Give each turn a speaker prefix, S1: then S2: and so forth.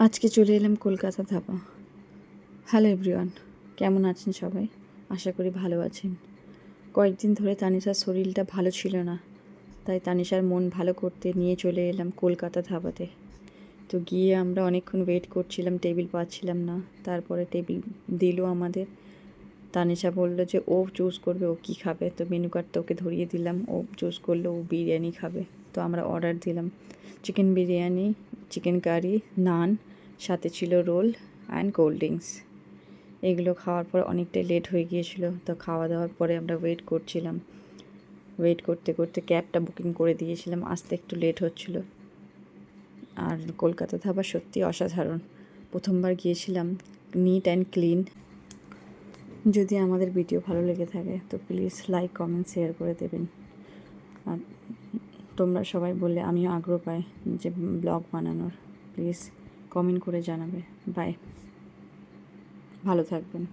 S1: আজকে চলে এলাম কলকাতা ধাবা। হ্যালো এভরিওয়ান, কেমন আছেন সবাই? আশা করি ভালো আছেন। কয়েকদিন ধরে তানিশার শরীরটা ভালো ছিল না, তাই তানিশার মন ভালো করতে নিয়ে চলে এলাম কলকাতা ধাবাতে। তো গিয়ে আমরা অনেকক্ষণ ওয়েট করছিলাম, টেবিল পাচ্ছিলাম না। তারপরে টেবিল দিল আমাদের। তানিশা বললো যে ও চুজ করবে ও কী খাবে, তো মেনু কার্ডটা ওকে ধরিয়ে দিলাম। ও চুজ করলো ও বিরিয়ানি খাবে। তো আমরা অর্ডার দিলাম চিকেন বিরিয়ানি, চিকেন কারি, নান, সাথে ছিল রোল অ্যান্ড কোল্ড ড্রিঙ্কস। এগুলো খাওয়ার পর অনেকটাই লেট হয়ে গিয়েছিলো। তো খাওয়া দাওয়ার পরে আমরা ওয়েট করছিলাম। ওয়েট করতে করতে ক্যাবটা বুকিং করে দিয়েছিলাম, আসতে একটু লেট হচ্ছিল। আর কলকাতা ধাবা সত্যি অসাধারণ। প্রথমবার গিয়েছিলাম, নিট অ্যান্ড ক্লিন। যদি আমাদের ভিডিও ভালো লেগে থাকে তো প্লিজ লাইক, কমেন্ট, শেয়ার করে দেবেন। আর তোমরা সবাই বললে আমিও আগ্রহ পাই যে ব্লগ বানানোর। প্লিজ কমেন্ট করে জানাবে। বাই, ভালো থাকবেন।